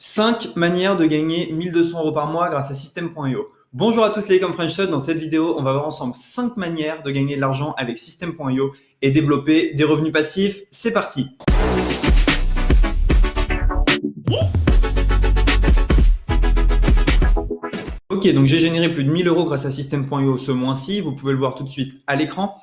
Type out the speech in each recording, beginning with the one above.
5 manières de gagner 1200 € par mois grâce à System.io. Bonjour à tous les comme French Shot. Dans cette vidéo, on va voir ensemble 5 manières de gagner de l'argent avec System.io et développer des revenus passifs. C'est parti. Ok, donc j'ai généré plus de 1000 € grâce à System.io ce mois-ci. Vous pouvez le voir tout de suite à l'écran.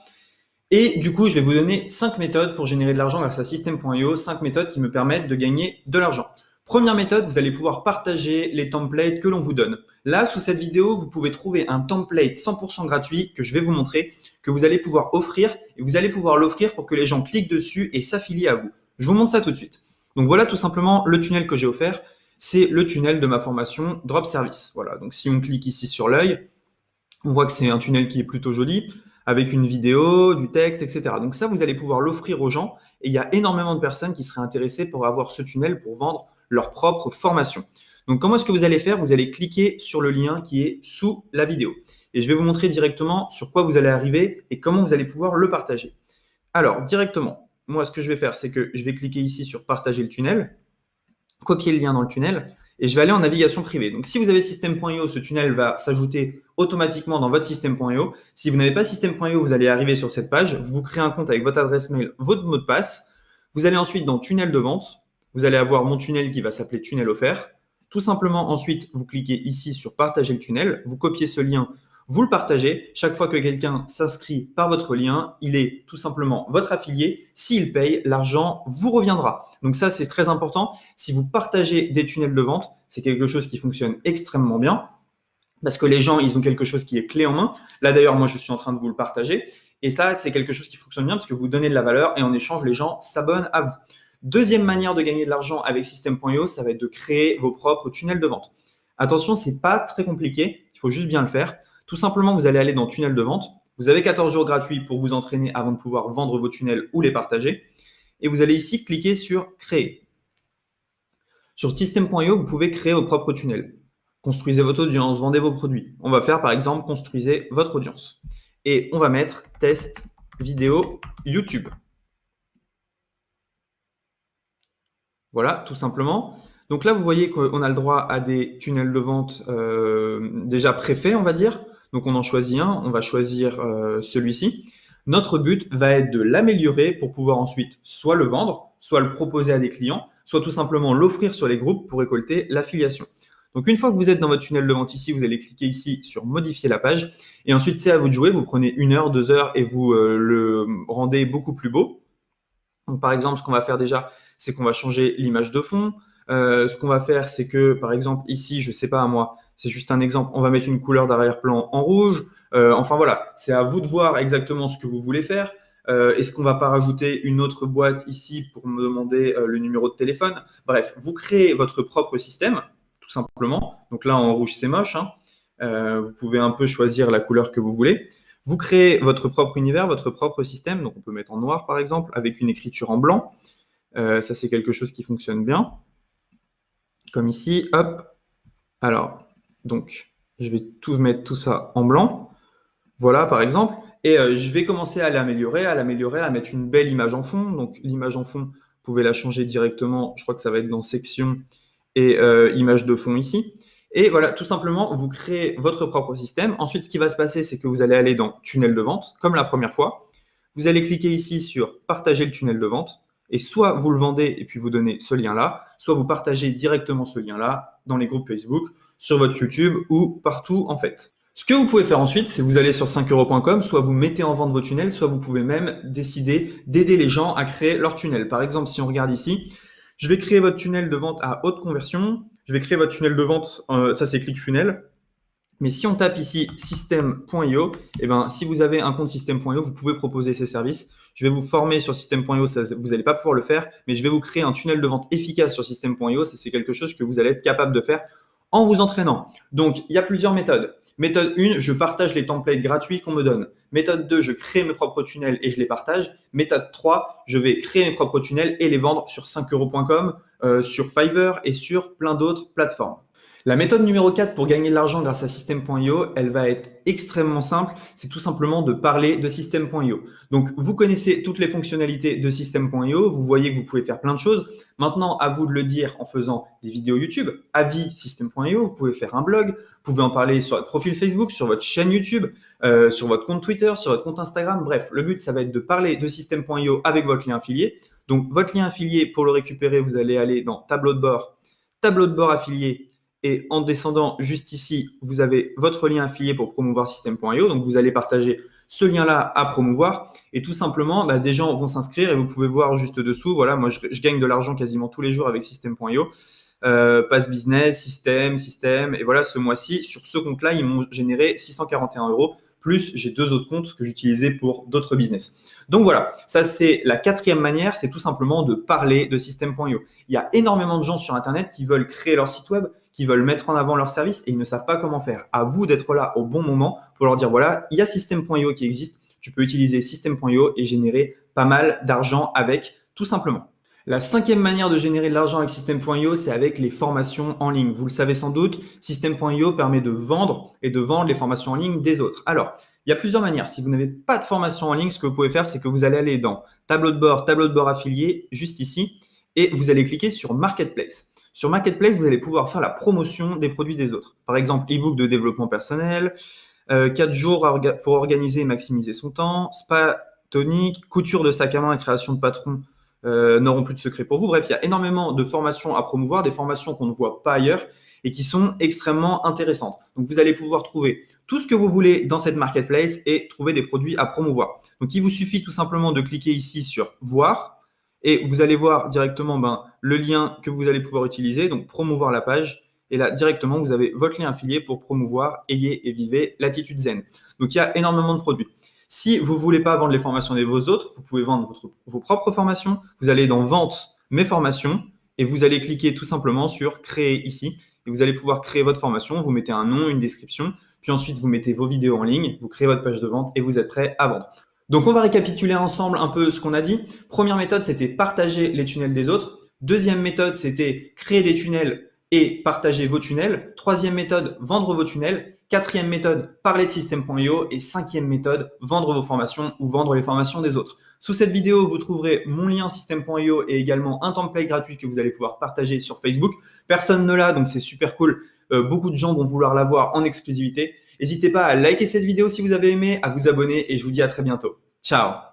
Et du coup, je vais vous donner 5 méthodes pour générer de l'argent grâce à System.io, 5 méthodes qui me permettent de gagner de l'argent. Première méthode, vous allez pouvoir partager les templates que l'on vous donne. Là, sous cette vidéo, vous pouvez trouver un template 100% gratuit que je vais vous montrer, que vous allez pouvoir offrir, et vous allez pouvoir l'offrir pour que les gens cliquent dessus et s'affilient à vous. Je vous montre ça tout de suite. Donc voilà tout simplement le tunnel que j'ai offert. C'est le tunnel de ma formation Drop Service. Voilà, donc si on clique ici sur l'œil, on voit que c'est un tunnel qui est plutôt joli, avec une vidéo, du texte, etc. Donc ça, vous allez pouvoir l'offrir aux gens, et il y a énormément de personnes qui seraient intéressées pour avoir ce tunnel pour vendre leur propre formation. Donc comment est-ce que vous allez faire? Vous allez cliquer sur le lien qui est sous la vidéo. Et je vais vous montrer directement sur quoi vous allez arriver et comment vous allez pouvoir le partager. Alors, directement, moi, ce que je vais faire, c'est que je vais cliquer ici sur partager le tunnel, copier le lien dans le tunnel, et je vais aller en navigation privée. Donc, si vous avez System.io, ce tunnel va s'ajouter automatiquement dans votre System.io. Si vous n'avez pas System.io, vous allez arriver sur cette page, vous créez un compte avec votre adresse mail, votre mot de passe. Vous allez ensuite dans tunnel de vente. Vous allez avoir mon tunnel qui va s'appeler tunnel offert. Tout simplement, ensuite, vous cliquez ici sur partager le tunnel. Vous copiez ce lien, vous le partagez. Chaque fois que quelqu'un s'inscrit par votre lien, il est tout simplement votre affilié. S'il paye, l'argent vous reviendra. Donc ça, c'est très important. Si vous partagez des tunnels de vente, c'est quelque chose qui fonctionne extrêmement bien parce que les gens, ils ont quelque chose qui est clé en main. Là, d'ailleurs, moi, je suis en train de vous le partager. Et ça, c'est quelque chose qui fonctionne bien parce que vous donnez de la valeur et en échange, les gens s'abonnent à vous. Deuxième manière de gagner de l'argent avec System.io, ça va être de créer vos propres tunnels de vente. Attention, c'est pas très compliqué, il faut juste bien le faire. Tout simplement, vous allez aller dans tunnel de vente. Vous avez 14 jours gratuits pour vous entraîner avant de pouvoir vendre vos tunnels ou les partager. Et vous allez ici cliquer sur créer. Sur System.io, vous pouvez créer vos propres tunnels. Construisez votre audience, vendez vos produits. On va faire par exemple, construisez votre audience. Et on va mettre test vidéo YouTube. Voilà, tout simplement. Donc là, vous voyez qu'on a le droit à des tunnels de vente déjà préfaits, on va dire. Donc on en choisit un, on va choisir celui-ci. Notre but va être de l'améliorer pour pouvoir ensuite soit le vendre, soit le proposer à des clients, soit tout simplement l'offrir sur les groupes pour récolter l'affiliation. Donc une fois que vous êtes dans votre tunnel de vente ici, vous allez cliquer ici sur modifier la page. Et ensuite, c'est à vous de jouer. Vous prenez 1 heure, 2 heures et vous le rendez beaucoup plus beau. Donc par exemple, ce qu'on va faire déjà, c'est qu'on va changer l'image de fond. Ce qu'on va faire, c'est que, par exemple, ici, je ne sais pas moi, c'est juste un exemple, on va mettre une couleur d'arrière-plan en rouge. Enfin voilà, c'est à vous de voir exactement ce que vous voulez faire. Est-ce qu'on ne va pas rajouter une autre boîte ici pour me demander le numéro de téléphone? Bref, vous créez votre propre système, tout simplement. Donc là, en rouge, c'est moche, hein. Vous pouvez un peu choisir la couleur que vous voulez. Vous créez votre propre univers, votre propre système. Donc, on peut mettre en noir, par exemple, avec une écriture en blanc. Ça, c'est quelque chose qui fonctionne bien. Comme ici, hop. Alors, donc, je vais mettre tout ça en blanc. Voilà, par exemple. Et je vais commencer à l'améliorer, à mettre une belle image en fond. Donc, l'image en fond, vous pouvez la changer directement. Je crois que ça va être dans section et image de fond ici. Et voilà, tout simplement, vous créez votre propre système. Ensuite, ce qui va se passer, c'est que vous allez aller dans tunnel de vente, comme la première fois. Vous allez cliquer ici sur partager le tunnel de vente. Et soit vous le vendez et puis vous donnez ce lien-là, soit vous partagez directement ce lien-là dans les groupes Facebook, sur votre YouTube ou partout en fait. Ce que vous pouvez faire ensuite, c'est vous allez sur 5euros.com, soit vous mettez en vente vos tunnels, soit vous pouvez même décider d'aider les gens à créer leur tunnel. Par exemple, si on regarde ici, je vais créer votre tunnel de vente à haute conversion. Je vais créer votre tunnel de vente, ça c'est ClickFunnels. Mais si on tape ici System.io, eh ben, si vous avez un compte System.io, vous pouvez proposer ces services. Je vais vous former sur System.io, vous n'allez pas pouvoir le faire, mais je vais vous créer un tunnel de vente efficace sur System.io. C'est quelque chose que vous allez être capable de faire en vous entraînant. Donc, il y a plusieurs méthodes. Méthode 1, je partage les templates gratuits qu'on me donne. Méthode 2, je crée mes propres tunnels et je les partage. Méthode 3, je vais créer mes propres tunnels et les vendre sur 5euros.com, sur Fiverr et sur plein d'autres plateformes. La méthode numéro 4 pour gagner de l'argent grâce à System.io, elle va être extrêmement simple. C'est tout simplement de parler de System.io. Donc, vous connaissez toutes les fonctionnalités de System.io. Vous voyez que vous pouvez faire plein de choses. Maintenant, à vous de le dire en faisant des vidéos YouTube. Avis System.io, vous pouvez faire un blog. Vous pouvez en parler sur votre profil Facebook, sur votre chaîne YouTube, sur votre compte Twitter, sur votre compte Instagram. Bref, le but, ça va être de parler de System.io avec votre lien affilié. Donc, votre lien affilié, pour le récupérer, vous allez aller dans tableau de bord affilié. Et en descendant juste ici, vous avez votre lien affilié pour promouvoir System.io. Donc, vous allez partager ce lien-là à promouvoir. Et tout simplement, des gens vont s'inscrire et vous pouvez voir juste dessous. Voilà, moi, je gagne de l'argent quasiment tous les jours avec System.io. Pass Business, System. Et voilà, ce mois-ci, sur ce compte-là, ils m'ont généré 641 €. Plus, j'ai 2 autres comptes que j'utilisais pour d'autres business. Donc voilà, ça c'est la 4e manière, c'est tout simplement de parler de System.io. Il y a énormément de gens sur Internet qui veulent créer leur site web, qui veulent mettre en avant leur service et ils ne savent pas comment faire. À vous d'être là au bon moment pour leur dire voilà, il y a System.io qui existe, tu peux utiliser System.io et générer pas mal d'argent avec, tout simplement. La 5e manière de générer de l'argent avec System.io, c'est avec les formations en ligne. Vous le savez sans doute, System.io permet de vendre et de vendre les formations en ligne des autres. Alors, il y a plusieurs manières. Si vous n'avez pas de formation en ligne, ce que vous pouvez faire, c'est que vous allez aller dans tableau de bord affilié, juste ici, et vous allez cliquer sur Marketplace. Sur Marketplace, vous allez pouvoir faire la promotion des produits des autres. Par exemple, e-book de développement personnel, 4 jours pour organiser et maximiser son temps, spa tonique, couture de sac à main et création de patron n'auront plus de secret pour vous. Bref, il y a énormément de formations à promouvoir, des formations qu'on ne voit pas ailleurs et qui sont extrêmement intéressantes. Donc, vous allez pouvoir trouver tout ce que vous voulez dans cette marketplace et trouver des produits à promouvoir. Donc, il vous suffit tout simplement de cliquer ici sur « Voir » et vous allez voir directement le lien que vous allez pouvoir utiliser, donc promouvoir la page. Et là, directement, vous avez votre lien affilié pour promouvoir, ayez et vivez l'attitude zen. Donc, il y a énormément de produits. Si vous ne voulez pas vendre les formations des vos autres, vous pouvez vendre vos propres formations. Vous allez dans Vente, mes formations, et vous allez cliquer tout simplement sur Créer ici. Et vous allez pouvoir créer votre formation. Vous mettez un nom, une description, puis ensuite vous mettez vos vidéos en ligne, vous créez votre page de vente et vous êtes prêt à vendre. Donc, on va récapituler ensemble un peu ce qu'on a dit. Première méthode, c'était partager les tunnels des autres. Deuxième méthode, c'était créer des tunnels et partager vos tunnels. Troisième méthode, vendre vos tunnels. Quatrième méthode, parler de System.io. Et 5e méthode, vendre vos formations ou vendre les formations des autres. Sous cette vidéo, vous trouverez mon lien System.io et également un template gratuit que vous allez pouvoir partager sur Facebook. Personne ne l'a, donc c'est super cool. Beaucoup de gens vont vouloir l'avoir en exclusivité. N'hésitez pas à liker cette vidéo si vous avez aimé, à vous abonner et je vous dis à très bientôt. Ciao!